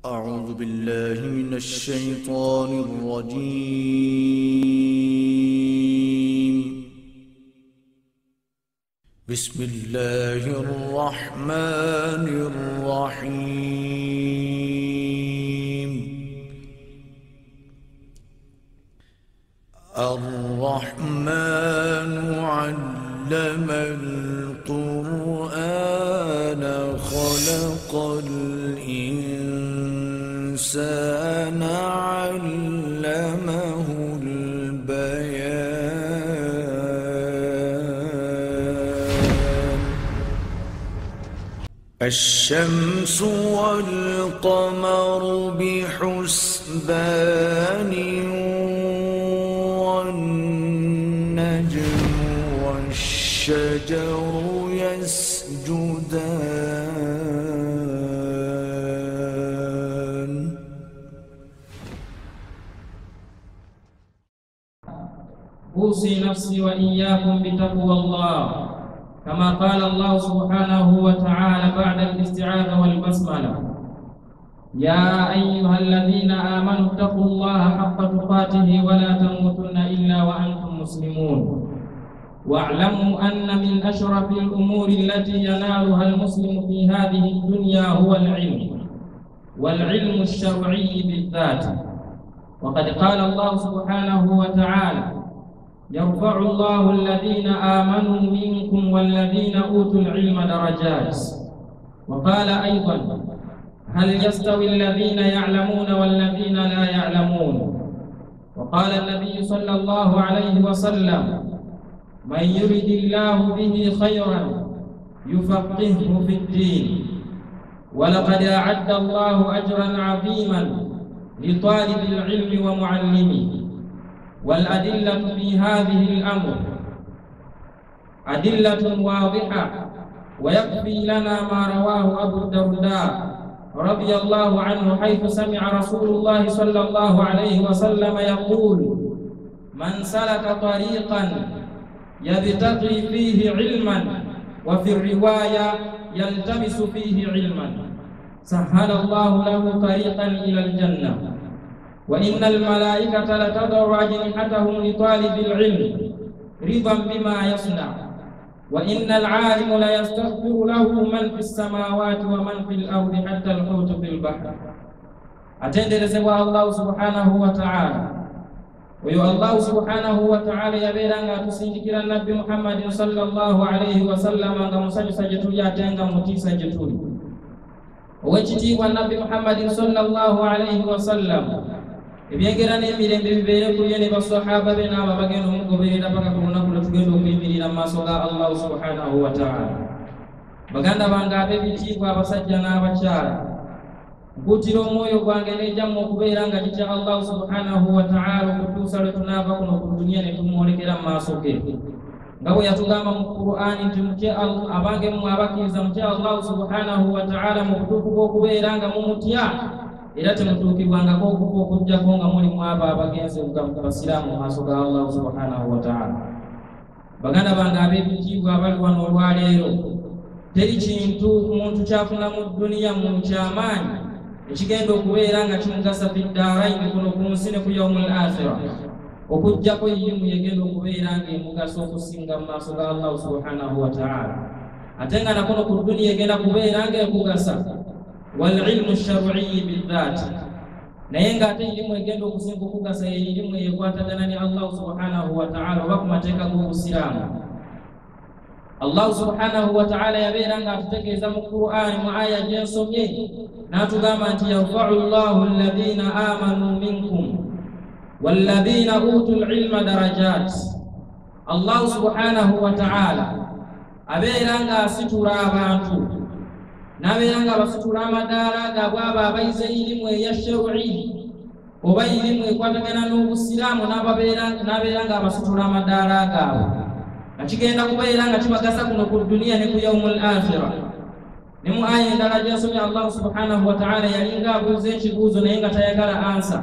أعوذ بالله من الشيطان الرجيم. بسم الله الرحمن الرحيم. الرحمن علم القرآن خلق الإنسان علمه البيان. الشمس والقمر بحسبان والنجم والشجر يسجدان. أوصي نفسي وإياكم بتقوى الله، كما قال الله سبحانه وتعالى بعد الاستعاذة والبسملة: يا أيها الذين آمنوا اتقوا الله حق تقاته ولا تموتن إلا وأنتم مسلمون، واعلموا أن من أشرف الأمور التي ينالها المسلم في هذه الدنيا هو العلم، والعلم الشرعي بالذات. وقد قال الله سبحانه وتعالى: يرفع الله الذين آمنوا منكم والذين أوتوا العلم درجات. وقال أيضا: هل يستوي الذين يعلمون والذين لا يعلمون؟ وقال النبي صلى الله عليه وسلم: من يرد الله به خيرا يفقهه في الدين. ولقد أعد الله أجرا عظيما لطالب العلم ومعلمه. والأدلة في هذه الأمر أدلة واضحة، ويكفي لنا ما رواه أبو الدرداء رضي الله عنه حيث سمع رسول الله صلى الله عليه وسلم يقول: من سلك طريقا يبتغي فيه علما، وفي الرواية يلتمس فيه علما، سهل الله له طريقا إلى الجنة. وإن الملائكة لتضع أجنحتهم لطالب العلم رضا بما يصنع. وإن العالم ليستغفر له من في السماوات ومن في الأرض حتى الحوت في البحر. أتندرسوا الله سبحانه وتعالى. ويو الله سبحانه وتعالى يبيرنا تسندكira النبي محمد صلى الله عليه وسلم ngamusanyu sajetuli atenga mutisa jetuli owekitiibwa nabbi Muhammad sallallahu alayhi wa sallam ebyegera n'emirembe bibeere ku ye ne basahaba be n'abo bagenda omugoberera paka ku lunaku lwe tugenda okuyimirira mu maaso ga Allah subhanahu wa ta'ala. Baganda bange ab'ebitiibwa, abasajja n'abakyala, nkuutira omwoyo gwange n'ejjamu okubeera nga gitya Allah subhanahu wa ta'ala okutuusa lwe tunaava kuno ku duniya ne tumwolekera mu maaso ge, nga bwe yatugamba mu Qur'ani nti mutye abange mmwe abakkiriza mutye Allah subhanahu wa ta'ala mu butuufu bw'okubeera nga mumutya era temutuukibwangako okufa okujjako nga mulimu abo abagenze basiraamu mu maaso ga Allah subhanahu wa ta'ala. Baganda bange ab'ebitiibwa abali wano olwaleero, teri kintu muntu kyafuna mu duniya mu kyamaanyi ekigenda okubeera nga kimugasa fi ddaarayini kuno ku nsi ne ku yaumul akhira okujjako yimu yegenda okubeera nga emugasa okusinga mu maaso ga Allah subhanahu wa ta'ala. Ate nga nakuno ku duniya egenda kubeera nga ekugasa والعلم الشرعي بالذات. naye ng'ate ilimu egenda okusinga okugasa ye ilimu eyekwatagana ne Allah subhanahu wa ta'ala oba ku mateeka g'obusiraamu. Allah subhanahu wa ta'ala yabeera nga atutegeeza mu Qur'ani mu aya gyensomye n'atugamba nti: yarfa'u Allahu alladhina amanu minkum walladhina utul ilma darajat. Allah subhanahu wa ta'ala abeera nga asitula abantu n'abeera nga basitula amadaala gaabwe abo abayize ilimu eya shar'i oba ilimu ekwatagana n'obusiraamu n'abeera nga basitula amadaala gaabwe nga kigenda kubeera nga kibagasa kuno ku duniya ne ku yaumul akhira. Ne mu aya endala gyensomye Allah subhanahu wa ta'ala yalinga abuuza ekibuuzo naye nga tayagala ansa,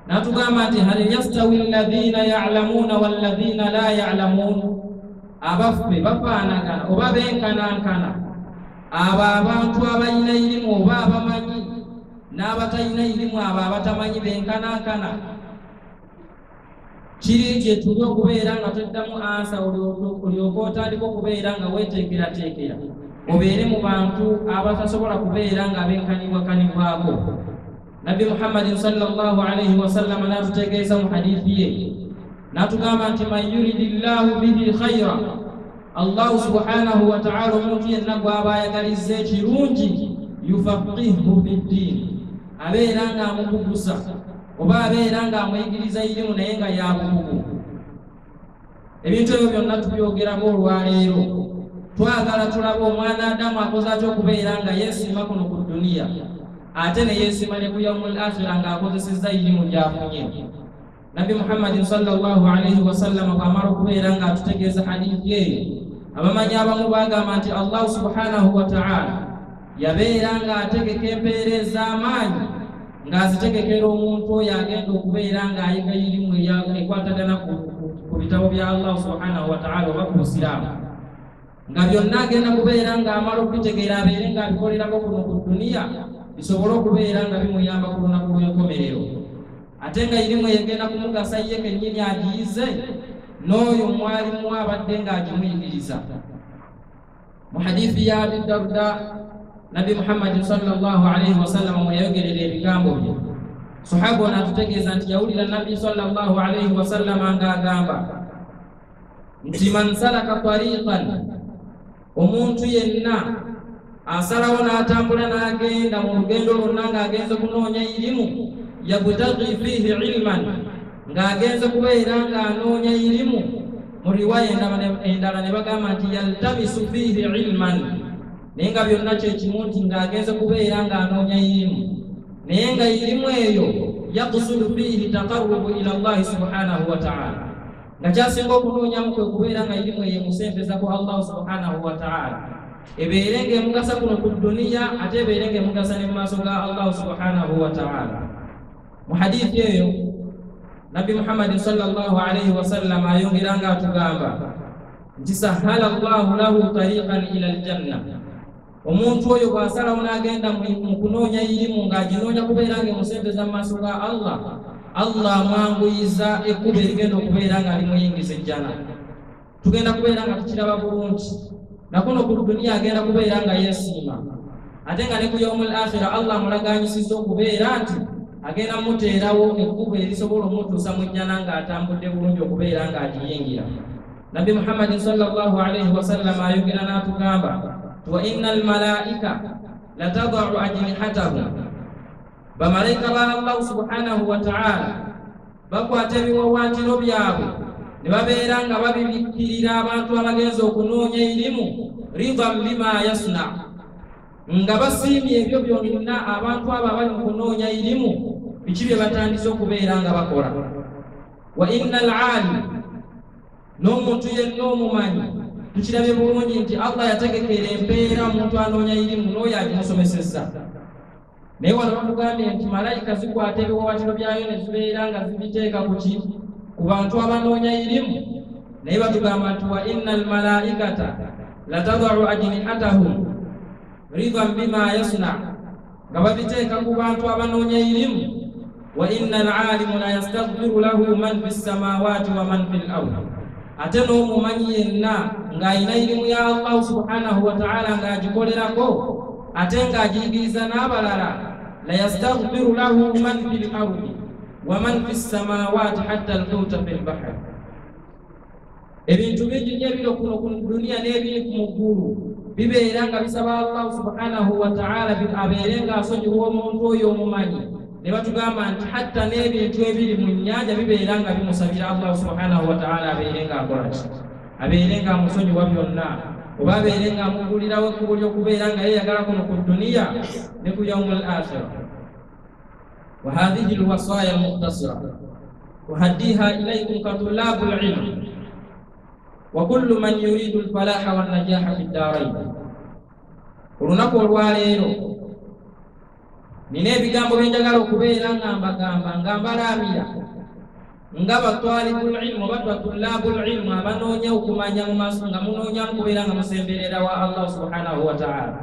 n'atugamba nti: hal yastawi alladhina ya'lamuuna walladhina la ya'lamuun. Abaffe bafaanagana oba benkanankana abo abantu abalina irimu oba abamanyi n'abatalina irimu abo abatamanyi benkanankana. Kiri gye tuli okubeera nga toddamu ansa olyoka otandika okubeera nga weeteekerateekera obeere mu bantu abatasobola kubeera nga benkanibwakanibwako. Nabbi Muhammadin sallallahu alayhi wa sallam n'atutegeeza mu hadithi ye n'atugamba nti man yuridillahu bihi khayra, Allahu subhanahu wa ta'ala omuntu yenna gw'aba ayagalizza ekirungi yufaqihu fid-din, abeera nga amukugusa oba abeera nga amuyigiriza irimu naye nga yabukugu. Ebintu ebyo byonna tubyogerako olwaleero. Twagala tulabe omwana Adamu akoze atya okubeera nga yeesiima kuno ku duniya ate ne yeesiima ne ku yaumul akhira ng'akozesezza irimu gy'afunye. Nabbi Muhammadin sallallahu alayhi wa sallam bw'amala okubeera nga atutegeeza hadithi eyo, abamanyi abamu bagamba nti Allah subhanahu wa ta'ala yabeera nga ategeka empeera ez'amaanyi ng'azitegekera omuntu oyo agenda okubeera ng'ayiga irimu ekwatagana ku bitabo bya Allah subhanahu wa ta'ala oba ku Busiraamu, nga byonna agenda kubeera ng'amala okubitegeera abeere ng'abikolerako kuno ku duniya bisobole okubeera nga bimuyamba ku lunaku lw'enkomerero. Ate nga irimu egenda kumugasa ye kennyini agiyize n'oyo mwalimu abadde ng'agimuyigiriza. Mu hadithi ya Abi Darda, Nabi Muhammad sallallahu alayhi wa sallam mwe yayogerera ebigambo bye. Sahaba n'atutegeeza nti yawulira Nabi sallallahu alayhi wa sallam ng'agamba nti man salaka tariqan, omuntu yenna asalawo n'atambula n'agenda mu lugendo lwonna ng'agenze kunoonya irimu, yabtaghi fihi ilman, ng'agenze kubeera ng'anoonya irimu. Mu riwaya endala ne bagamba nti yaltamisu fihi ilman, naye nga byonna kyekimu nti ng'agenze kubeera ng'anoonya irimu, naye nga irimu eyo yakusudu fihi taqarrubu ila Allahi subhanahu wa ta'ala, nga kyasinga okunoonyamu kwe kubeera nga irimu eyo emusempeza ku Allah subhanahu wa ta'ala, ebeere ng'emugasa kuno ku duniya ate ebeere ng'emugasa ne mu maaso ga Allah subhanahu wa ta'ala. Mu hadithi eyo Nabi Muhammad sallallahu alayhi wa sallam ayongera ng'atugamba nti sahala Allahu lahu tariqan ila aljanna, omuntu oyo bw'asalawo n'agenda mu kunoonya irimu ng'aginoonya kubeera ng'emusempeza mu maaso ga Allah, Allah amwanguyiza ekkubo erigenda okubeera nga limuyingiza ejjana. Tugenda kubeera nga tukiraba bulungi nakuno ku duniya agenda kubeera nga yeesiima, ate nga ne ku yaumul akhira Allah amulaganyisizza okubeera nti agenda muteerawo ekkubo erisobola omutuusa mu jjana ng'atambudde bulungi okubeera ng'agiyingira. Nabbi Muhammadin sallallahu alayhi wa sallam ayogera n'atugamba wa innal malaika latadau ajnihatahum, bamalayika ba Allah subhanahu wa ta'ala bakwata ebiwawaatiro byabwe ne babeera nga babibikkirira abantu abagenza okunoonya irimu ridan bima yasna, nga basiimye ebyo byonna abantu abo abali mu kunoonya irimu biki bye batandise okubeera nga bakola. Wa innal alim, n'omuntu yenna omumanyi tukirabye bulungi nti Allah yategekera empeera omuntu anoonya irimu n'oyo agimusomesezza. Naye wano batugambye nti malayika zikwata ebiwawaatiro byayo ne zibeera nga zibiteeka ku bantu abanoonya irimu, naye batugamba nti wa innal malaikata latadau ajnihatahum ridan bima yasna, nga babiteeka ku bantu abanoonya irimu. Wa innal alimu la yastaghfiru lahu man fis samawati wa man fil ard, ate n'omumanyi yenna ng'ayina irimu ya Allah subhanahu wa ta'ala ng'agikolerako ate ng'agiyigiriza n'abalala, la yastaghfiru lahu man fil ardi wa man fis samawati hatta al-huta fil bahr. Ebintu bingi nnyo ebiri kuno ku duniya n'ebiri mu ggulu bibeera nga bisaba Allah subhanahu wa ta'ala abeere ng'asonyiwa omuntu oyo omumanyi. Ne batugamba nti hatta n'ebintu ebiri mu nnyanja bibeera nga bimusabira Allah subhanahu wa ta'ala abeere ng'akola ki, abeere ng'amusonyiwa byonna, oba abeere ng'amugulirawo ekkubo ly'okubeera nga yeeyagala kuno ku duniya ne ku yaumul akhira. Wa hadhihi alwasaya almukhtasira uhaddiha ilaykum katulabul ilm wa kullu man yuridu alfalaha wan najaha fi ddarain. Olunaku olwaleero nina ebigambo byenjagala okubeera nga mbalaamira nga batwalibul ilmu oba batulabul ilmu, abanoonya okumanya mu maaso nga munoonya kubeera nga musemberera wa Allah subhanahu wa ta'ala.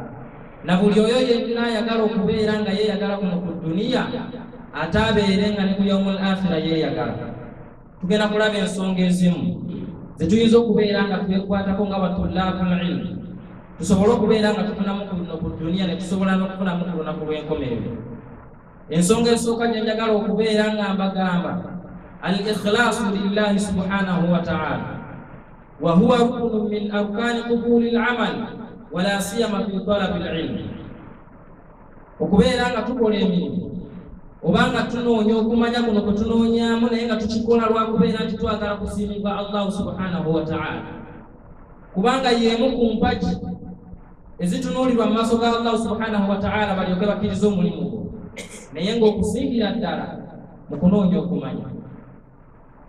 na buli oyo yenna ayagala okubeera nga yeeyagala kuno ku duniya ate abeere nga ne ku yaumul akhira yeeyagala. Tugenda kulaba ensonga ezimu zetuyinza okubeera nga twekwatako nga batullaabul ilmu, tusobole okubeera nga tufunamu kuno ku duniya ne tusobola n'okufunamu ku lunaku lw'enkomerero. Ensonga esooka gye njagala okubeera nga mbagamba al-ikhlaasu lillahi subhanahu wa ta'ala, wa huwa rukunun min arkaani qubuli al-amal wala siyama fi talabi al-ilm. Okubeera nga tukola emirimu oba nga tunoonya okumanya kuno kwe tunoonyaamu naye nga tukikola lwakubeera nti twagala kusiimibwa Allahu subhanahu wa ta'ala, kubanga y'emu ku mpagi ezitunuulirwa mu maaso ga Allahu subhanahu wa ta'ala balyoke bakkirize omulimu gwo, naye ng'okusingira ddala mu kunoonya okumanya.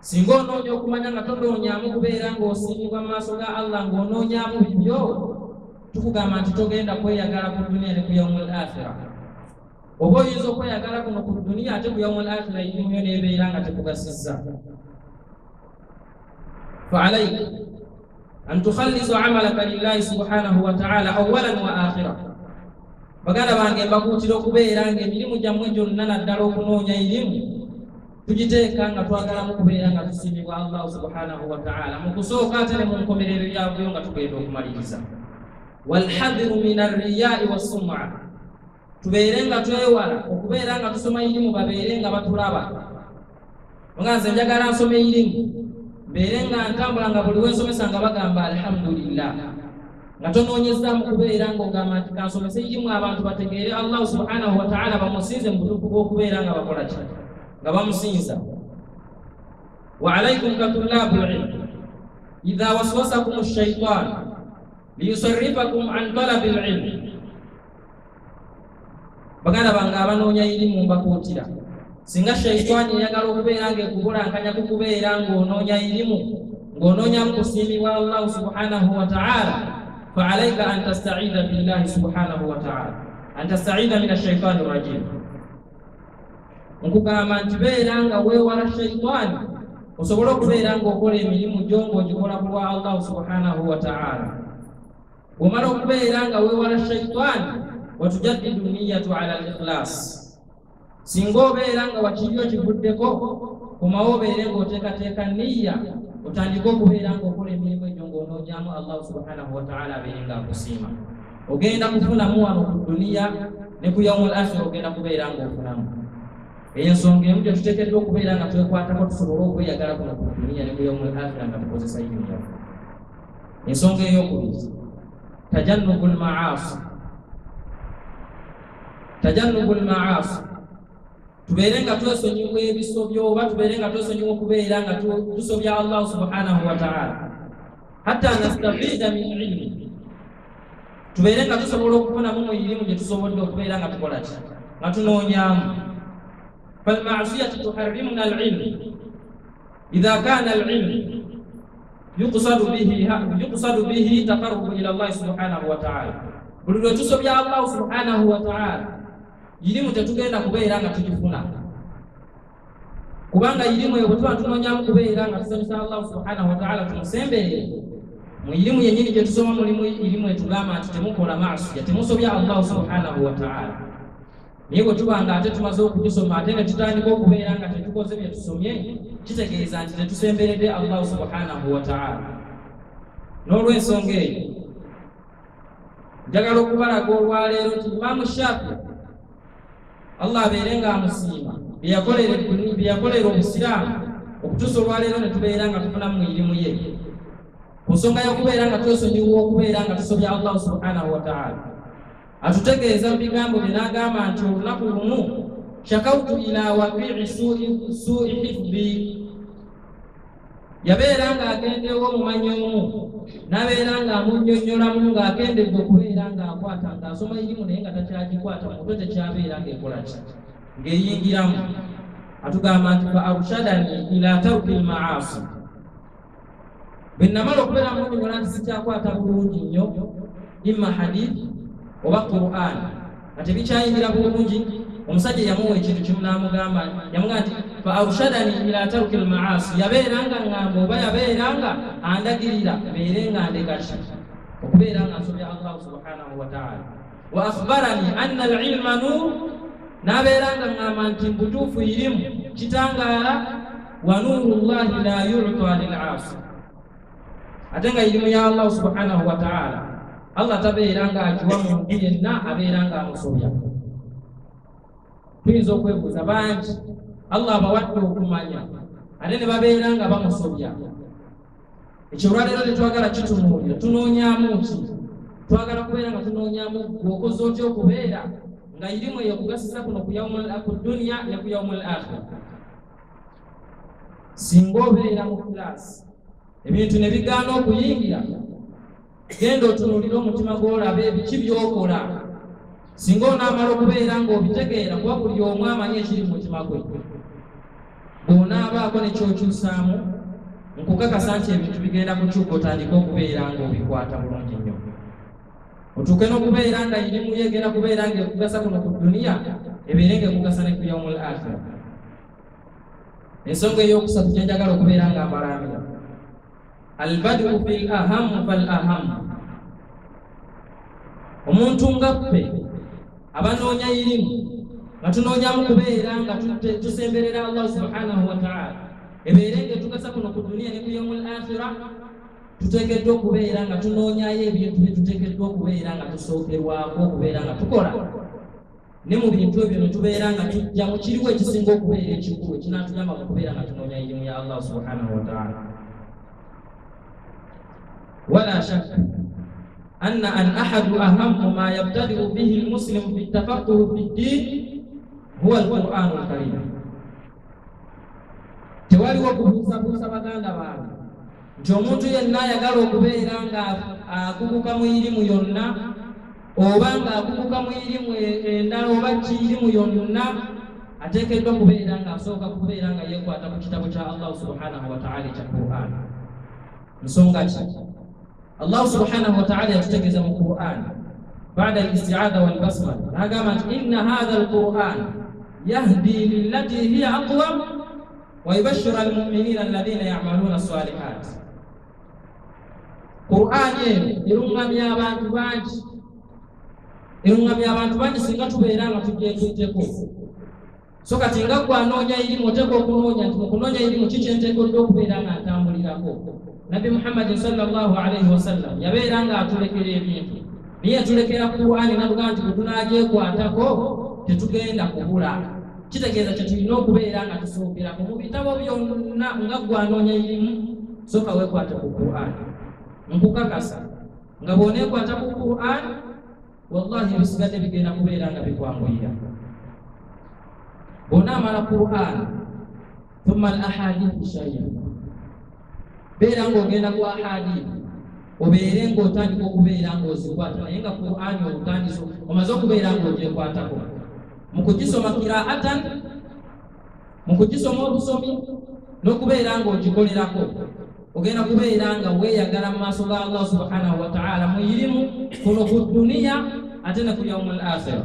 Singa onoonya okumanya nga tonoonyaamu kubeera ng'osiimibwa mu maaso ga Allah ng'onoonyaamu bibyo, tukugamba nti togenda kweyagala ku duniya ne ku yaumul akhira. Oba oyinza okweyagala kuno ku duniya ate ku yaumul akhira irimu yo n'ebeera nga tekugasizza. فعليك أن تخلص عملك لله سبحانه وتعالى أولا وآخرا. Baganda bange mbakuutira okubeera nga emirimu gyammwe gyonna naddala okunoonya irimu tugiteeka nga twagalamu kubeera nga tusiimibwa Allah subhanahu wa ta'ala mu kusooka ate ne mu nkomerero yabyo nga tugenda okumaliriza. Walhadhiru min arriyaa'i wassum'a, tubeere nga twewala okubeera nga tusoma irimu babeere nga batulaba. Nga nze njagala nsome irimu mbeere nga ntambula nga buli wensomesa nga bagamba alhamdulillah, nga tonoonyezaamu kubeera ng'ogamba nti kansomese irimu abantu bategeere Allah subhanahu wa ta'ala bamusinze mu butuufu bw'okubeera nga bakola ki, nga bamusinza. Wa alaykum katullabul ilm idha waswasakum ash-shaytan liyusarrifakum an talabil ilm. Baganda bange abanoonya irimu mbakuutira, singa shaytaani eyagala okubeera ng'ekubulankanya ku kubeera ng'onoonya irimu ng'onoonyamu kusiimibwa Allah subhanahu wa ta'ala, fa alayka an tasta'idha billahi subhanahu wa ta'ala, an tasta'idha min ash-shaytaani rajim. Nkugamba nti beera nga weewala shaytaani osobole okubeera ng'okola emirimu gyo ng'ogikola ku lwa Allah subhanahu wa ta'ala. Bw'omala okubeera nga weewala shaytaani watujaddidu niyyatu ala al-ikhlas. Singa obeera nga wakiryo kivuddeko komawo obeere ng'oteekateeka niyya otandike okubeera ng'okola emirimu egyo ng'onoonyaamu Allah subhanahu wa ta'ala abeere ng'akusiima. Ogenda kufunamu wano ku duniya ne ku yaumul akhira ogenda kubeera ng'ofunamu. Eyo ensonga emu gye tuteekeddwa okubeera nga twekwatako tusobole okweyagala kuno ku duniya ne ku yaumul akhira nga tukozesa irimu lyaffe. Ensonga ey'okubiri, tajannubul ma'asi. Tajannubul ma'asi, tubeere nga twesonyiwa ebisobyo oba tubeere nga twesonyiwa okubeera nga tusobya Allah subhanahu wa ta'ala hatta nastafida min ilmi, tubeere nga tusobola okufunamu mu irimu gye tusobodde okubeera nga tukola ki, nga tunoonyaamu. Falma'siyatu tuharrimuna al-ilm idha kana al-ilm yuqsadu bihi taqarrubu ila Allah subhanahu wa ta'ala. Buli lwe tusobya Allah subhanahu wa ta'ala irimu tetugenda kubeera nga tugifuna, kubanga irimu eyo bwe tuba tunoonyaamu kubeera nga tusanyusa Allah subhanahu wa ta'ala tumusemberere mu irimu yennyini gye tusoma mulimu irimu etugamba nti temukola ma'siya, temusobya Allah subhanahu wa ta'ala. Naye bwe tuba nga ate tumaze okugisoma ate ne tutandika okubeera nga tetukoze bye tusomye, kitegeeza nti tetusemberedde Allah subhanahu wa ta'ala. N'olw'ensonga eyo njagala okubalaga olwaleero nti Imaamu Shaafi'i Allah abeere nga amusiima bye yakolera Obusiraamu okutuusa olwaleero ne tubeera nga tufunamu mu irimu ye, ku nsonga y'okubeera nga twesonyiwa okubeera nga tusobya Allah subhanahu wa ta'ala. Atutegeeza mu bigambo bye n'agamba nti olunaku lumu shakawtu ila waqi'i su'i hifdhi, yabeera ng'agendewo omumanyi omu n'abeera ng'amunnyonnyolamu ng'akendedde okubeera ng'akwata ng'asoma irimu naye nga takyagikwata, muto tekyabeera ng'ekola ki, ng'eyingiramu. Atugamba nti fa arshadani ila tarki al-ma'asi, bwe namala okubeera munnyonnyola nti sikyakwata bulungi nnyo imma hadithi oba Qur'an nga tebikyayingira bulungi, omusajja yamuwa ekintu kimu n'amugamba, yamugamba nti fa arshadani ila tarki al-ma'asi, yabeera nga ngamba oba yabeera nga andagirira beere nga ndeka ki okubeera nga nsobya Allah subhanahu wa ta'ala. wa akhbarani anna al-ilma nur naberanga ngamba nti mbutuufu ilimu kitangala wa nurullahi la yu'ta lil-'asi atenga ilimu ya Allah subhanahu wa ta'ala Allah tabeeranga ajuwa mu yenna abeeranga amusobya tuyinza okwebuuza bangi Allah abawadde okumanya ate ne babeeranga bamusobya ekyo olwaleero tetwagala kitunuulira tunoonyaamu ki twagala kubeera nga tunoonyaamu gwokoze otya okubeera nga irimu eyokugasisa kuno ku dunya ne ku yaumul akhira singa obeera mu kilaasi ebintu ne bigaana okuyingira genda otunuulira omutima gw'olaba ebiki by'okola singa onaamala okubeera ng'obitegeera kuba buli omu amanyi ekiri mu mutima gwe bw'onaabaako ne kyokyusaamu nkukakasa nti ebintu bigenda kukyuka otandika okubeera ng'obikwata bulungi nnyo otuuke n'okubeera nga irimu yegenda kubeera ng'ekugasa kuno ku duniya ebeere ng'ekugasa ne ku yaumul akhira ensonga ey'okusatu gye njagala okubeera nga mbalaamira albadu fil ahamu fal ahamu omuntu nga ffe abanoonya irimu nga tunoonyamu kubeera nga tusemberera Allah subhanahu wa ta'ala ebeere ng'etugasa kuno ku duniya ne ku yaumul akhira tuteekeddwa okubeera nga tunoonyayo ebintu bye tuteekeddwa okubeera nga tusookerwako okubeera nga tukola ne mu bintu ebyo ne tubeera nga tujjamu kiriwo ekisinga okubeera ekikulu ekinaatuyamba mu kubeera nga tunoonya irimu ya Allah subhanahu wa ta'ala ولا شك أن أحد أهم ما يبتدئ به المسلم في التفقه في الدين هو القرآن الكريم tewali wokubuusabuusa baganda bange nti omuntu yenna ayagala okubeera nga akuguka mu irimu yonna oba nga akuguka mu irimu endala oba kiirimu yonna ateekeddwa kubeera nga asooka kubeera nga yeekwata ku kitabo kya Allah subhanahu wa ta'ala ekya Qur'an nsonga ki Allah subhanahu wa ta'ala yatutegeza mu Qur'an ba'da al-isti'adha wal basmala agamba nti inna hadha al-Qur'an yahdi lillati hiya aqwam wa yubashshiru al-mu'minina alladhina ya'maluna as-salihat Qur'an irungamya abantu bangi singa tubeera nga tujeetutteko so kati nga gwanoonya irimu oteeka okunoonya nti mukunoonya irimu kiki enteekeddwa okubeera nga ntambulirako Nabi Muhammad sallallahu alayhi wa sallam yabeera nga atulekera ebintu naye yatulekera Qur'ani n'atugaa nti bwe tunaajeekwatako tetugenda kubula kitegeeza kye tulina okubeera nga tusookerako mu bitabo byonna nga gwanoonya irimu soka weekwate ku Qur'ani nkukakasa nga bw'oneekwata ku Qur'ani wallahi ebisigadde bigenda kubeera nga bikwanguyira bw'onaamala Qur'ani thumma al-ahadithu shari'a beera ng'ogenda ku ahadithi obeere ng'otandika okubeera ng'ozikwata naye nga Qur'ani olutandisa omaze okubeera ng'ogyekwatako mu kugisoma kiraatan mu kugisoma obusomi n'okubeera ng'ogikolerako ogenda kubeera nga weeyagala mu maaso ga Allah subhanahu wa ta'ala mu irimu kuno ku duniya ate ne ku yaumul akhira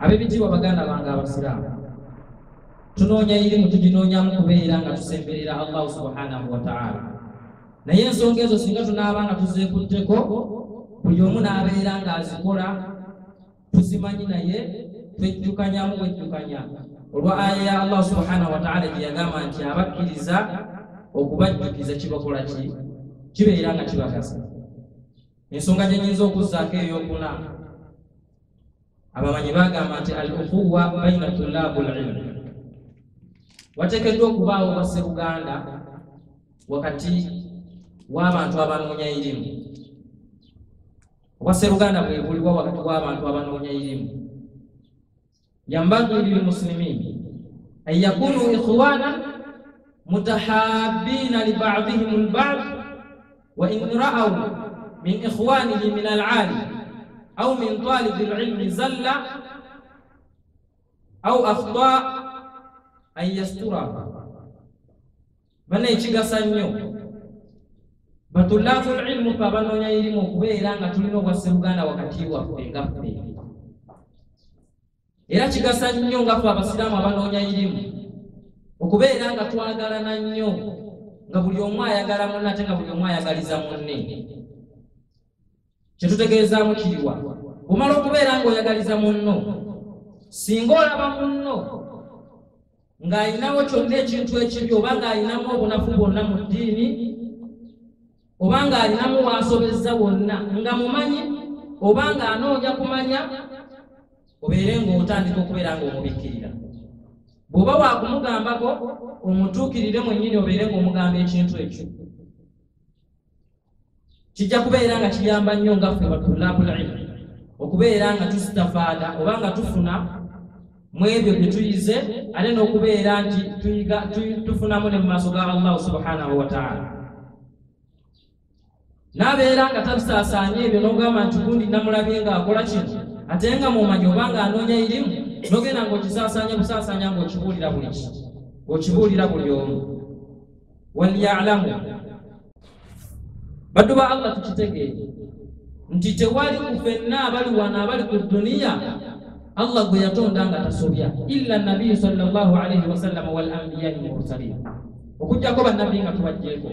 ab'ebitiibwa baganda bange abasiraamu tunoonya irimu tuginoonyamu kubeera nga tusemberera Allah subhanahu wa ta'ala naye ensonga ezo singa tunaaba nga tuzeekutteko buli omu n'abeera nga azikola tuzimanyi naye twejjukanyamu bwejjukanya olwa aya ya Allah subhanahu wa ta'ala gye yagamba nti abakkiriza okubajjukiza kibakola ki kibeera nga kibagasa ensonga gye nyinza okuzzaako ey'okuna abamanyi bagamba nti al-ukhuwa bayna tullabul ilm wateekeddwa okubaawo basseruganda wakati w'abantu abanoonya irimu obwasseruganda bwe buliwa wakati w'abantu abanoonya irimu yambagi lilmuslimin an yakunu ikhwana mutahabbina liba'dihim al-ba'd wa in ra'aw min ikhwanihi min al-'alim aw min talib al-'ilm zalla aw akhta' an yastura bana ekigasa nnyo batulafu al-'ilm fa banoonya irimu okubeera nga tulina obwasseruganda wakati waffe nga ffe era kigasa nnyo nga ffe abasiraamu abanoonya irimu okubeera nga twagalana nnyo nga buli omu ayagala munne ate nga buli omu ayagaliza munne kyetutegeezaamu kiriwa omala okubeera ng'oyagaliza munno singa olaba munno ng'alinawo kyonna ekintu ekibi oba ng'alinamu obunafu bwonna mu ddiini oba ng'alinamu waasobezza wonna nga mumanyi oba ng'anoonya kumanya obeere ng'otandika okubeera ng'omubikkirira bw'oba waakumugambako omutuukirire mwennyini obeere ng'omugamba ekintu ekyo kijja kubeera nga kiyamba nnyo nga ffe batulaabul ilmu okubeera nga tusitafaada oba nga tufuna mu ebyo bye tuyize ate n'okubeera nti tufunamu ne mu maaso ga Allah subhanahu wa ta'ala n'abeera nga tabisaasaanya ebyo n'ogamba nti gundi namulabye ng'akola kino ate nga mumanyi oba ng'anoonya irimu n'ogenda ng'okisaasaanya busaasaanya ng'okibuulira buli omu waliya'lamu baddu ba Allah tukitegeere nti tewali ku ffenna abali wano abali ku dduniya Allah gwe yatonda nga tasobya illa nabiyyu sallallahu alayhi wa sallam wal anbiya'i mursalin okujjako bannabbi nga tubajjeeko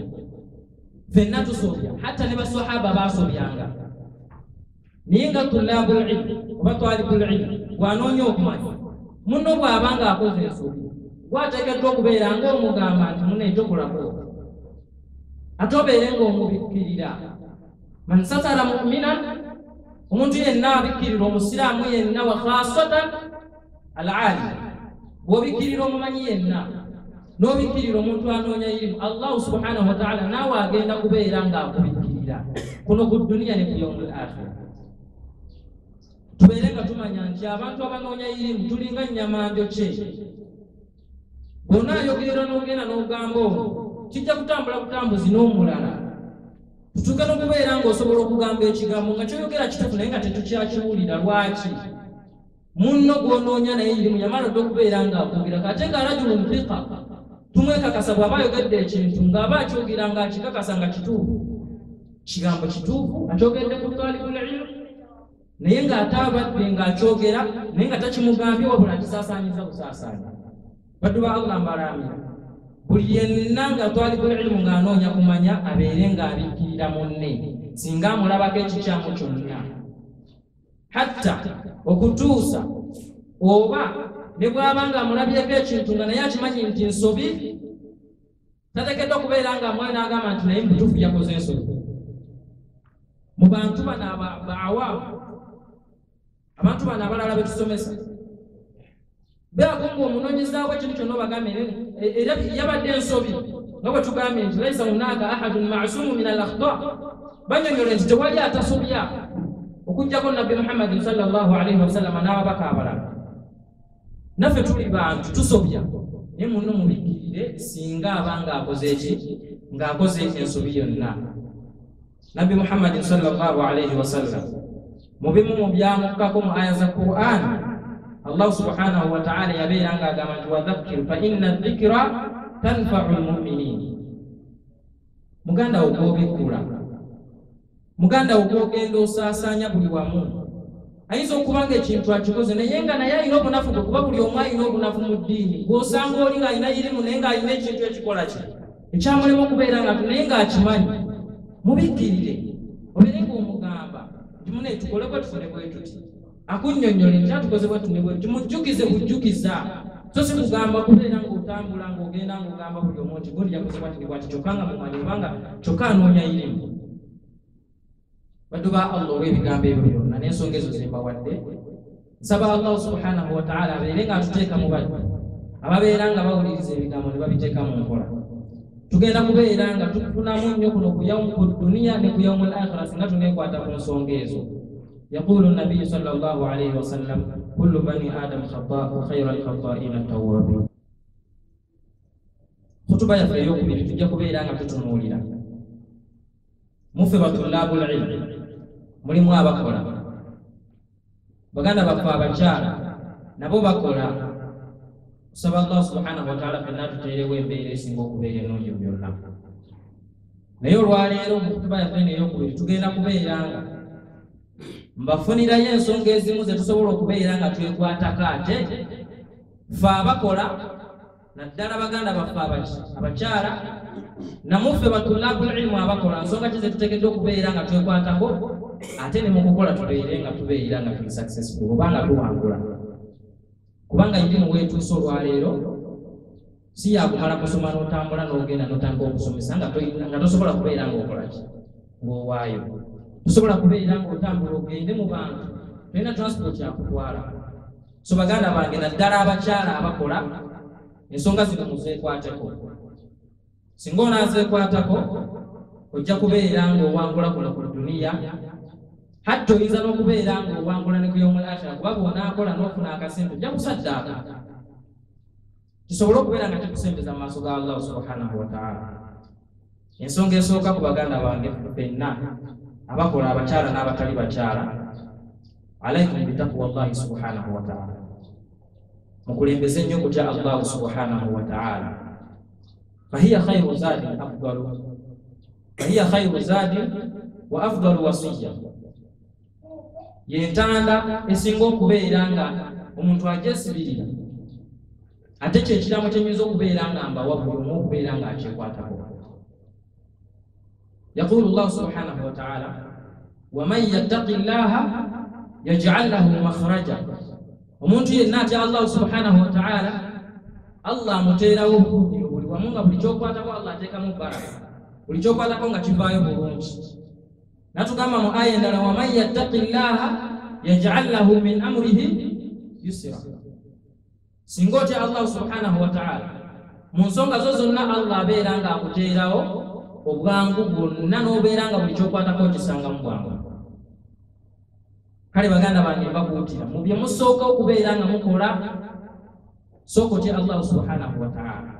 ffenna tusobya hatta ne basahaba baasobyanga naye nga tulaabul ilmu oba twalibul ilmu bw'anoonya okumanya munno bw'aba ng'akoze ensobi bw'ateekeddwa okubeera ng'omugamba nti munne tokolako ate obeere ng'omubikkirira man satara mu'minan omuntu yenna abikkirira omusiraamu yenna wa khaasatan al-alim bw'obikkirira omumanyi yenna n'obikkirira omuntu anoonya irimu Allah subhanahu wa ta'ala naawe agenda kubeera ng'akubikkirira kuno ku dduniya ne ku yawmul akhira tubeere nga tumanya nti abantu abanoonya irimu tulinga nnyamandyo kye bw'onaayogerera n'ogenda n'ogamba ono kijja kutambula butambuzi n'omulala tutuuka n'okubeera ng'osobola okugamba ekigambo nga kyoyogera kituufu naye nga tetukyakiwulira lwaki munno gw'onoonya naye irimu yamala dde okubeera ng'akwogera kate nga rajulu nfiqa tumwekakasa bw'aba ayogedde ekintu ng'aba akyogera ng'akikakasa nga kituufu kigambo kituufu akyogedde ku talibul ilmu naye ng'ate abadde ng'akyogera naye nga takimugambye wabula akisaasaanyiza busaasaanya baddu ba Allah mbalaamira buli yenna nga talibul ilmu ng'anoonya kumanya abeere ng'abikkirira munne singa amulabako ekikyamu kyonna hatta okutuusa oba ne bw'aba ng'amulabyeko ekintu nga naye akimanyi nti nsobi tateekeddwa okubeera ng'amwayo n'agamba nti naye mutuufu yakoze ensobi mu bantu bano bawaamu abantu bano abalala betusomesa beako ng'omunoonyezaawo ekintu kyonna obagambe era yabadde ensobi nga bwe tugambye nti laisa hunaaka ahadun ma'suumu min al-akhta banyonyole nti tewali atasobya okujjako nabbi Muhammadin sallallahu alayhi wa sallam n'ababaka abalala naffe tuli bantu tusobya naye munno mubikkirire singa aba ng'akoze eki ng'akoze ensobi yonna nabbi Muhammadin sallallahu alayhi wa sallam mu bimu mu byamukkako mu aya za Qur'an Allah subhanahu wa ta'ala yabeera ng'agamba nti wadhakkir fa inna dhikra tanfa'u al-mu'minin muganda wo gw'obikkula muganda wo gw'ogenda osaasaanya buli wamu ayinza okuba ng'ekintu akikoze naye nga naye alina obunafu bwe kuba buli omu alina obunafu mu ddiini bw'osanga oli ng'alina irimu naye ng'alina ekintu ekikola kye ekyamulema okubeera nga naye ng'akimanyi mubikkirire obeere ng'omugamba nti munne tukole bwe tufune bwe tuti akunnyonnyole nti atukoze bwe tune bwe tumujjukize bujjukiza so si kugamba kubeera ng'otambula ng'ogenda ng'ogamba buli omu nti gundi yakoze bwati bwati kyokka nga mumanyi obanga kyokka anoonya irimu baddu ba Allah olw'ebigambo ebyo byonna n'ensonga ezo zembawadde nsaba Allah subhanahu wa ta'ala abeere ng'atuteeka mu baddu ababeera nga bawuliriza ebigambo ne babiteeka mu nkola tugenda kubeera nga tufunamu nnyo kuno ku duniya ne ku yawmul akhirah singa tuneekwata ku nsonga ezo يقول النبي صلى الله عليه وسلم كل بني آدم خطاء وخير الخطائين التوابون خطبة يفعل يوكبير تجا كبيرا nga tutunuulira muffe batulaabul ilmu mulimu abakola baganda baffe abakyala nabo bakola kusaba Allah subhanahu wa ta'ala fenna tuteerewo embeera esinga okubeera ennungi byonna naye olwaleero mu kutuba yaffe n'eyokubiri tugenda kubeera nga mbafunirayo ensonga ezimu ze tusobola okubeera nga twekwatako ate ffe abakola naddala baganda baffe abakyala namuffe batulaabul ilmu abakola nsonga ki ze tuteekeddwa okubeera nga twekwatako ate ne mu kukola tubeerenga tubeera nga tuli successful kubanga tuwangula. Kubanga edimu weetuuse olwaleero si yakumala kusoma n'otambula n'ogenda n'otandika okusomesa nga tosobola kubeera ng'okola ki ng'owaayo. Tosobola kubeera ng'otambula ogende mu bantu tolina transport yakutwala. So baganda bange naddala abakyala abakola ensonga zino muzeekwateko. Singa onaazeekwatako ojja kubeera ng'owangula kuno ku duniya, hatta oyinza n'okubeera ng'owangula ne ku yawmul aakhira kuba bw'onaakola n'ofuna akasente ojja kusaddaaka. Kisobole okubeera nga kikusembeza mu maaso ga Allah subhanahu wa ta'ala. Ensonga esooka ku baganda bange ffenna abakola abakyala n'abatali bakyala, alaikum bitaqwa Allahi subhanahu wa ta'ala. Mukulembeze nnyo kutya Allah subhanahu wa ta'ala. Fahiya khayru zadi afdalu. Fahiya khayru zadi wa afdalu wasiyya. Yentanda esinga okubeera nga omuntu agyesibirira. Ate kyekiramu kyenyinza okubeera nga mbawa buli omu okubeera nga akyekwatako. Yaqulu Allah subhanahu wa ta'ala, waman yattaqi llaha yaj'al lahu makhraja. Omuntu yenna atya Allah subhanahu wa ta'ala, Allah amuteerawo obukuubiro buli wamu nga buli kyokwatako Allah ateekamu baraka, buli kyokwatako nga kivaayo bulungi. Natugamba mu aya endala, waman yattaqi llaha yaj'al lahu min amrihi yusra. Singa otya Allah subhanahu wa ta'ala, mu nsonga zo zonna Allah abeera nga akuteerawo obwangu bwonna n'obeera nga buli kyokwatako okisanga mu bwangu. Kale baganda bange mbakuutira mu bye musooka okubeera nga mukola, sooka otya Allah subhanahu wa ta'ala.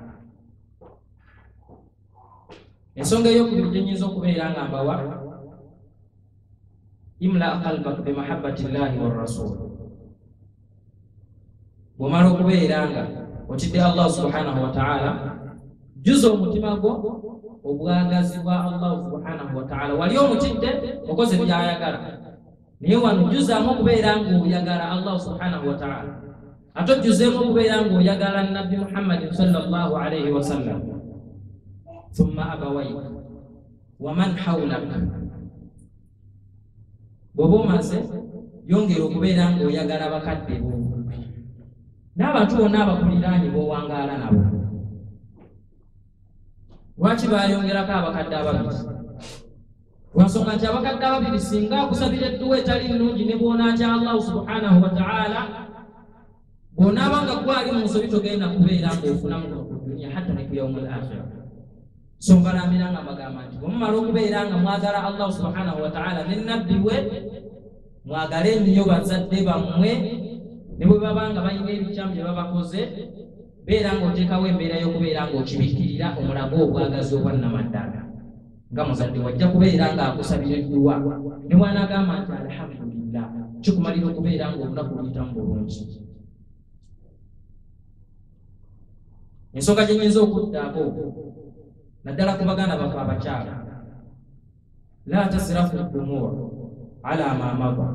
Ensonga ey'okubiri gye nnyinza okubeera nga mbawa, imla qalbak bi mahabbati llahi wa rasul. Bw'omala okubeera nga otidde Allah subhanahu wa ta'ala, juza omutima gwo obwagazi bwa Allah subhanahu wa ta'ala. Wali omutidde okoze by'ayagala, naye wano juzaamu okubeera ng'oyagala Allah subhanahu wa ta'ala. Ate ojjuzeemu okubeera ng'oyagala Nabbi Muhammad sallallahu alayhi wa sallam. Thumma abawayka wa man hawlaka. Bw'oba omaze yongera okubeera ng'oyagala bakadde bo n'abantu bonna abakuliraanye b'owangaala nabo. Lwaki bayongerako abakadde ababiri? Lwansonga nti abakadde ababiri singa akusabira edduwa etali nnungi ne bw'onaatya Allah subhanahu wa ta'ala, bw'onaaba nga gwali mu nsobi togenda kubeera ng'ofunamu ku duniya hatta ne ku yawmul aakhira. So mbalambira nga mbagamba nti bwe mumala okubeera nga mwagala Allah subhanahu wa ta'ala ne nabbi we, mwagale nnyo bazadde bammwe ne bwe baba nga balina ebikyamu bye babakoze, beera ng'oteekawo embeera y'okubeera ng'okibikkirira omulago obwagazi obwannamaddala. Nga muzadde wajja kubeera ng'akusabira edduwa ne bw'anaagamba nti alhamdulillah, kikumalira okubeera ng'olunaku luyitamu bulungi. Ensonga gye nnyinza okuddaako naddala ku baganda baffe abakyala, la tasrafu dumur ala ma mada.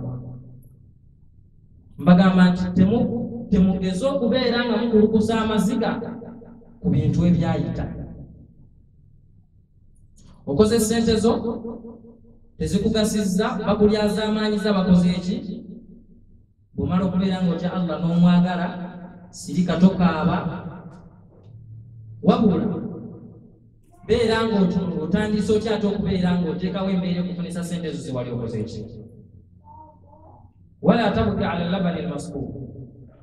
Mbagamba nti temugeze okubeera nga mukulukusa amaziga ku bintu ebyayita. Okoze sente zo tezikugasizza, bakulyaza amaanyiza bakoze eki? Bw'omala okubeera ng'otya Allah n'omwagala, sirika tokaaba, wabula beera ng'otandise otya ate okubeera ng'oteekawo embeera okufunisa sente zo ziwali okoze eki? Wala tabki ala labani almaskuub.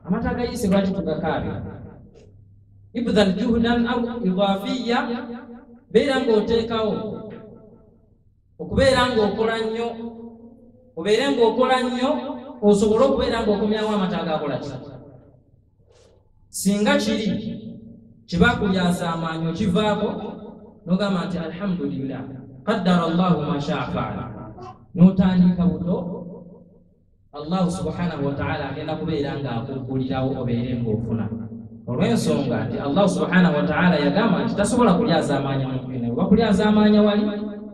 Amata agayise lwaki tugakaabe? Ibdhal juhdan aw idaafiya. Beera ng'oteekawo okubeera ng'okola nnyo, obeere ng'okola nnyo osobole okubeera ng'okomyawo amata agakola ki? Singa kiri kibakulyaza amaanyi okivaako n'ogamba nti alhamdulillah qaddara Allahu ma shaa fa'ala, n'otandika buto, Allah subhanahu wa ta'ala agenda kubeera ng'akuggulirawo obeere ng'ofuna. Olw'ensonga nti Allah subhanahu wa ta'ala yagamba nti tasobola kulyaza amaanyi muntu yenna. Oba kulyaza amaanyi wali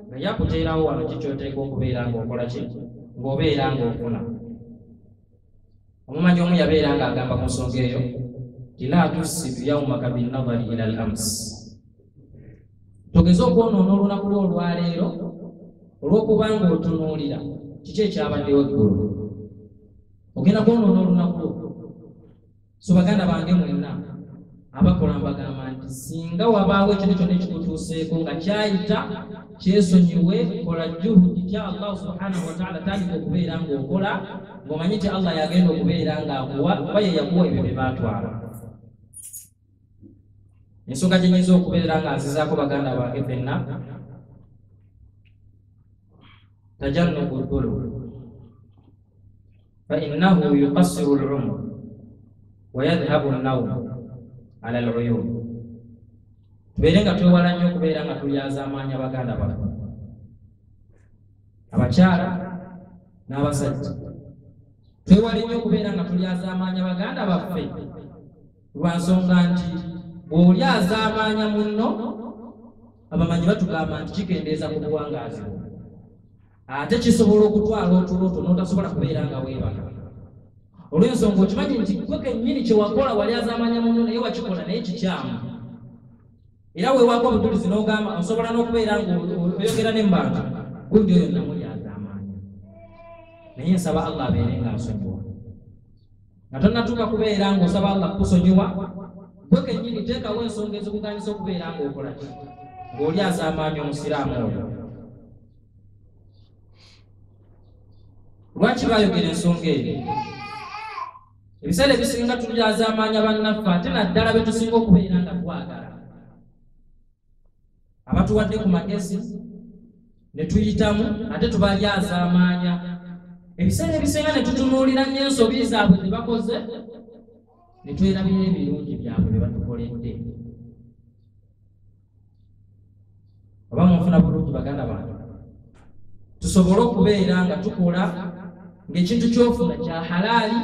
nga yakuteerawo wano kikyoteeka okubeera ng'okola ki? Ng'obeera ng'ofuna. Omumanyi omu yabeera ng'agamba ku nsonga eyo nti la tusibu yawmaka binnadari ila al-ams. Togeza okwonoona olunaku lwo olwaleero olw'okuba ng'otunuulira kiki ekyabaddewo eggulu ogenda kwonoona olunaku so baganda bange mwenna abakola mbagamba nti singa wabaawo ekintu kyonna ekikutuuseeko nga kyayita kyesonyiwe kola juhudi kya Allah subhanahu wa ta'ala tandika okubeera ng'okola ng'omanyi nti Allah yagenda okubeera ng'akuwa oba ye yakuwa ebyo bye baatwala. Ensonga gye nnyinza okubeera nga nzizaako baganda bange ffenna tajannubu dhulm fa innahu yuqassiru al-umr wa yadhhabu an-nawm ala al-uyun. Tubeere nga twewala nnyo okubeera nga tulyaza amaanyi abaganda baffe abakyala n'abasajja, twewale nnyo okubeera nga tulyaza amaanyi abaganda baffe lwa nsonga nti bw'olyaza amaanya munno abamanyi batugamba nti kikendeeza ku buwangaazi bwo, ate kisobola okutwala otuloto n'otasobola kubeera nga weebaka. Olw'ensonga okimanyi nti gwe kennyini kye wakola walyaza amaanya munno naye wakikola naye kikyamu, era weewaako obujulizi n'ogamba osobola n'okubeera ng'oyogera ne mu bantu gundi oyo namulyaza amaanya. Naye nsaba Allah abeere nga nsonyiwa, nga tonnatuuka kubeera ng'osaba Allah kukusonyiwa gwe kennyini teekawo ensonga ezikuganisa okubeera ng'okola ki ng'olyaza amaanyi omusiraamu oyo. Lwaki baayogera ensonga eyo? Ebiseera ebisinga tulyaza amaanyi abannaffe ate naddala be tusinga okubeera nga twagala, abatuwadde ku magezi ne tuyitamu ate tubalyaza amaanya. Ebiseera ebisinga ne tutunuulira nnyo ensobi zaabwe ze bakoze ne twerabira ebirungi byabwe bye batukoledde. Oba munfuna bulungi baganda bange, tusobole okubeera nga tukola ng'ekintu ky'ofuna kya halaali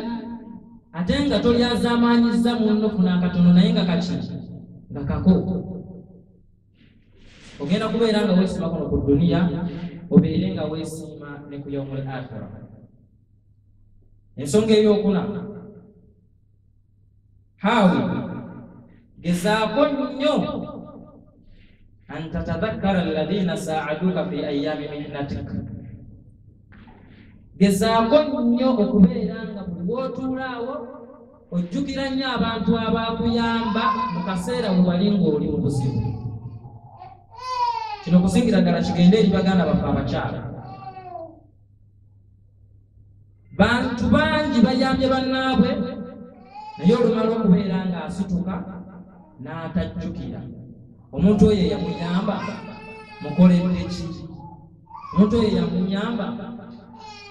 ate nga tolyaza amaanyiza munno funa akatono naye nga kaki nga kako. Ogenda kubeera nga weesiima kuno ku duniya obeere nga weesiima ne ku yaumul akhira. Ensonga ey'okuna, haawi gezaako nnyo an tatadhakkara alladhina saaduka fi ayyaami mihnatik. Gezaako nnyo okubeera nga buli w'otuulaawo ojjukira nnyo abantu abaakuyamba mu kaseera bwe wali ng'oli mu buzibu. Kino kusingira ddala kigende eri baganda baffe abakyala. Bantu bangi bayambye bannaabwe naye olumala okubeera ng'asituka n'atajjukira omuntu oyo eyamuyamba mukoledde ki, omuntu oyo eyamuyamba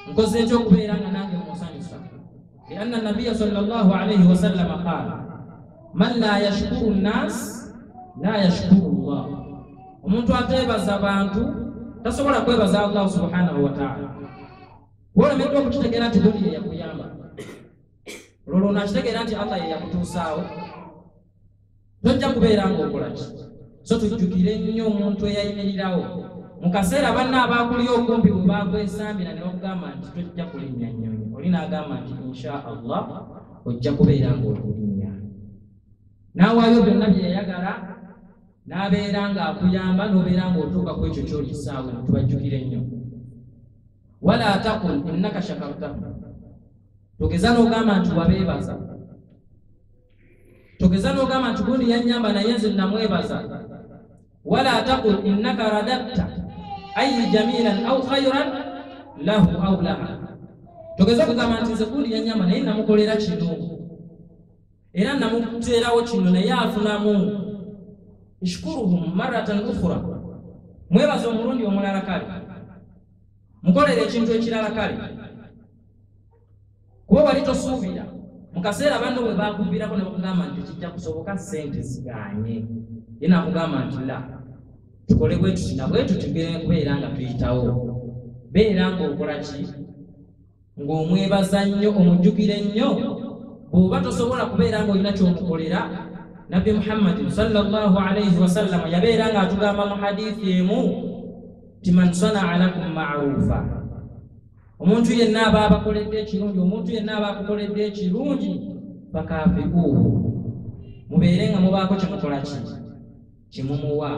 nkoze ntya okubeera nga nange musanyusa. Lianna nabiya sallallahu alayhi wa sallam qaala man la yashkuru nnas la yashkuru Allah. Omuntu ateebaza bantu tasobola kwebaza Allah subhanahu wa ta'ala. Bw'olemeddwa okukitegeera nti buli yeyakuyamba olwo nakitegeera nti Allah yeyakutuusaawo tojja kubeera ng'okola ki. So tujjukire nnyo omuntu eyayimirirawo mu kaseera banna abaakuli okumpi bwe bakwesambira ne bakugamba nti tojja kulinnya nnyonyi, oli n'agamba nti insha Allah ojja kubeera ng'okulinnya. N'awaayo byonna bye yayagala n'abeera ng'akuyamba n'obeera ng'otuuka ku ekyo ky'olisaawe. Tubajjukire nnyo. Wala taqul innaka shakartahu. Togeza n'ogamba nti wabeebaza, togeza n'ogamba nti gundi yannyamba naye nze namwebaza. Wala taqul innaka radatta ayi jamilan aw khayran lahu aw laha. Togeza okugamba nti nze gundi yannyamba naye namukolera kino era namuteerawo kino naye afunamu. Ishkuruhum maratan ukhra. Mwebaza omulundi omulala kale, mukolere ekintu ekirala kale, kuba wali tosuubira mu kaseera banno bwe baakubirako ne bakugamba nti kijja kusoboka ssente ziganye, ye naakugamba nti la tukole bwe tuti na bwe tuti kubeera nga tuyitawo. Beera ng'okola ki ng'omwebaza nnyo, omujjukire nnyo. Bw'oba tosobola kubeera ng'olina ky'omukolera, Nabbi Muhammad sallallahu alayhi wa sallam yabeera ng'atugamba mu hadithi emu ti man sanaa lakum ma'rufa. Omuntu yenna aba abakoledde ekirungi, omuntu yenna aba akukoledde ekirungi bakaafiuhu, mubeere nga mubaako kyemukola ki kimumuwa.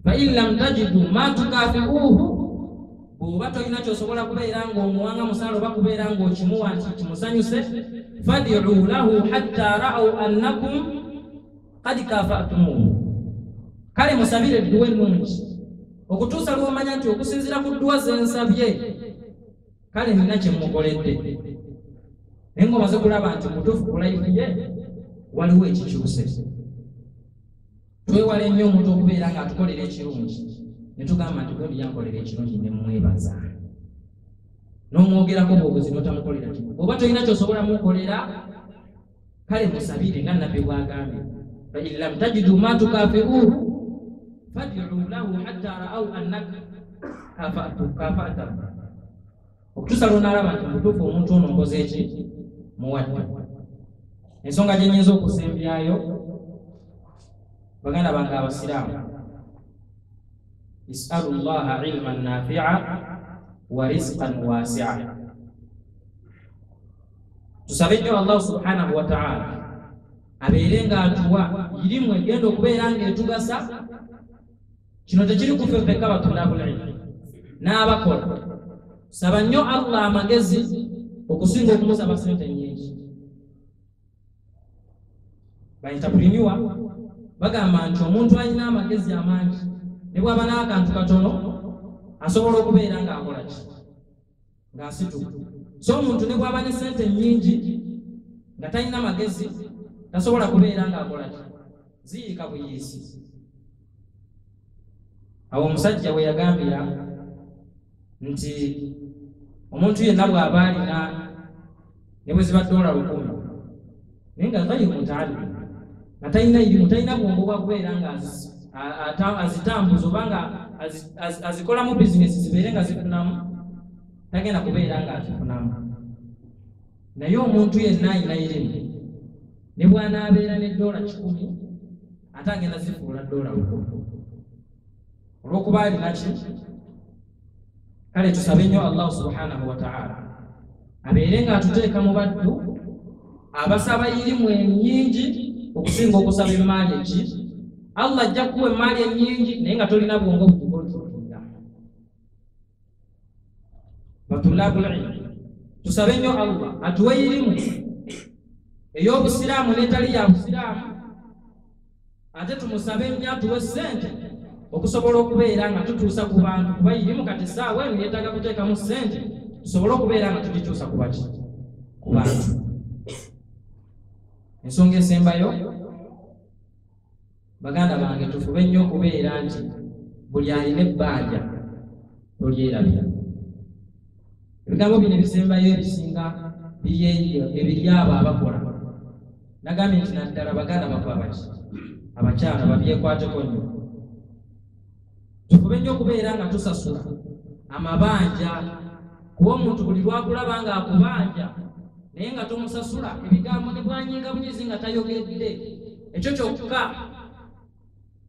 Fa in lam tajidu ma tukaafiuhu, bw'oba tolina ky'osobola kubeera ng'omuwanga musaala oba kubeera ng'okimuwa nti kimusanyuse fad'u lahu hatta ra'aw annakum qad kafa'tumuhu, kale musabire edduwa ennungi okutuusa lw'omanya nti okusinziira ku dduwa ze nsabye kale nina kye mmukoledde. Naye ng'omaze kulaba nti mutuufu ku life ye waliwo ekikyuse. Twewale nnyo omuntu okubeera ng'atukolera ekirungi ne tugamba nti gwe yankolera ekirungi ne mwebaza, n'omwogerako bw'obuzi n'otamukolera kimu. Bw'oba tolina ky'osobola mukolera kale musabire nga Nabbi bw'agambye fa in lam tajidu ma tukafi'uhu fad'u lahu hatta ra'aw annaka kafa'ta. Okutuusa lw'onaalaba nti mutuufu omuntu ono nkoze eki muwadde. Ensonga gye nnyinza okusembyayo baganda bange abasiraamu, is'alu llaha ilman nafi'a wa rizqan wasi'a. Tusabe nnyo Allah subhanahu wa ta'ala abeere ng'atuwa irimu egenda okubeera ng'etugasa. Kino tekiri ku ffe ffekka batulaabul ilmi n'abakola. Saba nnyo Allah amagezi okusinga okumusaba sente nnyingi. Ba-entrepreneur bagamba nti omuntu alina amagezi amangi ne bw'aba n'akantu katono asobola okubeera ng'akola ki? Ng'asituka. So omuntu ne bw'aba ne sente nnyingi nga talina magezi tasobola kubeera ng'akola ki? Ziyiika buyiisi. Awo omusajja we yagambira nti omuntu yenna bw'aba alina ne bwe ziba $100 naye nga gali mutali nga talina irimu, talina bwongo bwa kubeera nga azitambuza oba nga azikolamu bizinesi zibeere nga zifunamu, tagenda kubeera nga azifunamu. Naye omuntu yenna alina irimu ne bw'anaabeera ne $100 ate agenda zifuula $100 olw'okuba alina ki? Kale tusabe nnyo Allah subhanahu wa ta'ala abeere ng'atuteeka mu baddu abasaba irimu ennyingi okusinga okusaba emaali eki. Allah ajja kuwa emaali ennyingi naye nga tolina bwongo butugotuga. Batulabul ilmi tusabe nnyo Allah atuwe irimu ey'obusiraamu n'etali ya busiraamu, ate tumusabe nnyo atuwe sente okusobola okubeera nga tutuusa ku bantu, kuba irimu kati essaawa eno yeetaaga kuteekamu sente tusobole okubeera nga tugituusa ku baki? Ku bantu. Ensonga esembayo baganda bange tufube nnyo okubeera nti buli alina ebbanja tolyerabira. Ebigambo bino ebisembayo ebisinga ebiri abo abakola. Nagambye nti naddala baganda bakuba baki? Abakyala babyekwateko nnyo. Tufube nnyo okubeera nga tusasula amabanja, kuba omuntu buli lwakulaba nga akubanja naye nga tomusasula ebigambo ne bwanyinga bunyizi nga tayogedde, ekyo kyokka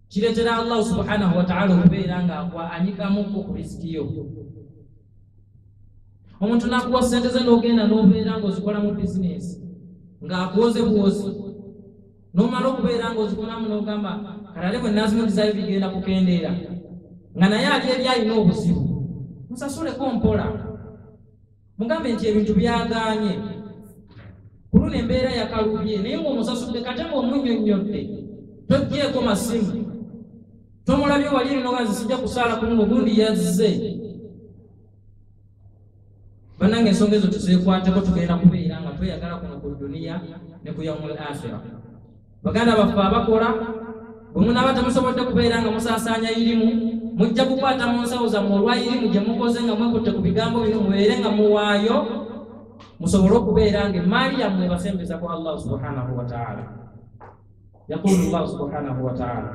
kireetera Allah subhanahu wa ta'ala okubeera nga anyigamuko ku riziki yo. Omuntu n'akuwa sente ze n'ogenda n'obeera ng'ozikola mu bizinesi ng'akuwoze buwozi, n'omala okubeera ng'ozikonamu n'ogamba kalale bwe nazimulizayo bigenda kukendeera, nga naye ali eri alina obuzibu. Musasuleko mpola, mugambe nti ebintu byaganye kuluna embeera yakalubye, naye ng'omusasudde kate ng'omunnyonnyodde toggyeko masimu, tomulabye wali erino nga zisijja kusaala ku muno gundi yazze. Bannange ensonga ezo tuzeekwateko, tugenda kubeera nga tweyagala kuno ku duniya ne ku yaumul akhira. Baganda baffe abakola bwe munaaba temusobodde kubeera nga musaasaanya irimu, mujja kukwata mu nsawo zammwe olwa irimu gye mukoze nga mwekutte ku bigambo bino, mubeere nga muwaayo musobole okubeera nga emaali yammwe ebasembeza ku Allah subhanahu wa ta'ala. Yaqulu Allah subhanahu wa ta'ala,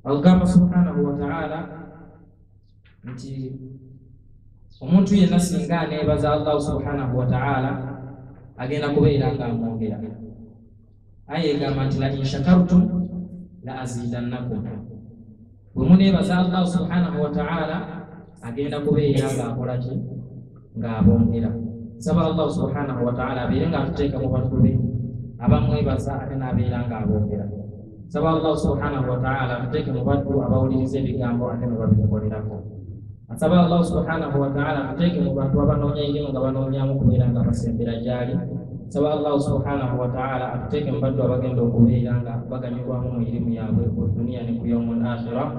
agamba subhanahu wa ta'ala nti omuntu yenna singa aneebaza Allah subhanahu wa ta'ala agenda kubeera nga amwongera. Aya egamba nti la in shakartum la azidannakum. Bwe muneebaza Allah subhanahu wa ta'ala agenda kubeera nga akola ki? Nga abongera. Saba Allah subhanahu wa ta'ala abeere nga atuteeka mu bantu be abamwebaza ate n'abeera nga abongera. saba Allah subhanahu wa ta'ala ateke mubaddu abawulirize ebigambo ate mubabikolerako. Asaba Allah subhanahu wa ta'ala ateke mubaddu abanoonya ennyo nga banoonyamu kubeera nga basembera gyali. Saba Allah subhanahu wa ta'ala ateke mubaddu abagenda okubeera nga baganyulwamu mu irimu yaabwe ku dunia ne ku yawmul akhirah.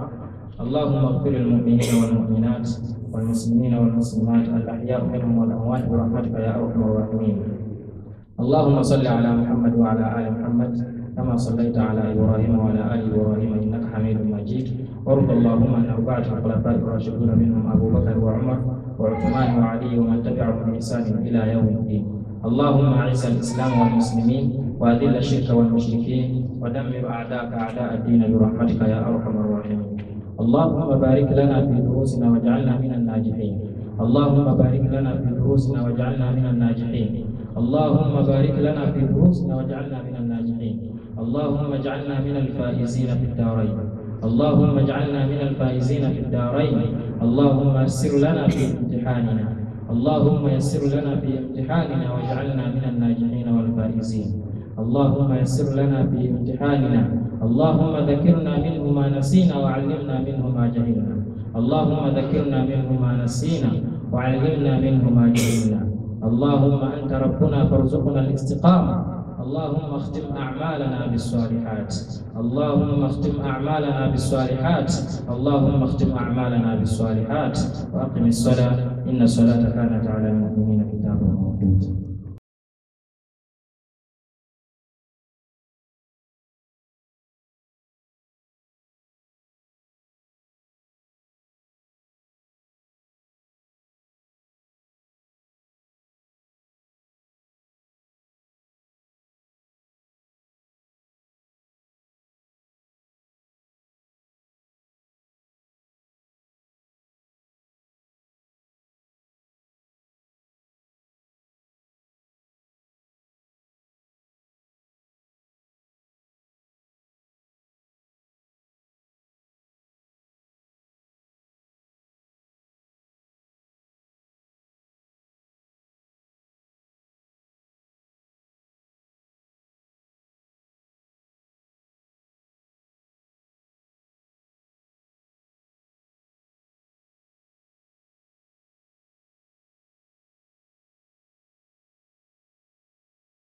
اللهم اغفر للمؤمنين والمؤمنات والمسلمين والمسلمات الأحياء منهم والأموات برحمتك يا أرحم الراحمين. اللهم صل على محمد وعلى آل محمد كما صليت على إبراهيم وعلى آل إبراهيم إنك حميد مجيد. وارض اللهم عن أربعة الخلفاء الراشدين منهم أبو بكر وعمر وعثمان وعلي ومن تبعهم بإحسان إلى يوم الدين. اللهم أعز الإسلام والمسلمين وأذل الشرك والمشركين ودمر أعداءك أعداء الدين برحمتك يا أرحم الراحمين. اللهم بارك لنا في دروسنا واجعلنا من الناجحين. اللهم بارك لنا في دروسنا واجعلنا من الناجحين. اللهم بارك لنا في دروسنا واجعلنا من الناجحين. اللهم اجعلنا من الفائزين في الدارين. اللهم اجعلنا من الفائزين في الدارين. اللهم يسر لنا في امتحاننا. اللهم يسر لنا في امتحاننا واجعلنا من الناجحين والفائزين. اللهم يسر لنا في امتحاننا. اللهم ذكرنا منه ما نسينا وعلمنا منه ما جهلنا. اللهم ذكرنا منه ما نسينا وعلمنا منه ما جهلنا. اللهم أنت ربنا فارزقنا الاستقامة. اللهم اختم أعمالنا بالصالحات. اللهم اختم أعمالنا بالصالحات. اللهم اختم أعمالنا بالصالحات. وأقم الصلاة إن الصلاة كانت على المؤمنين كتابا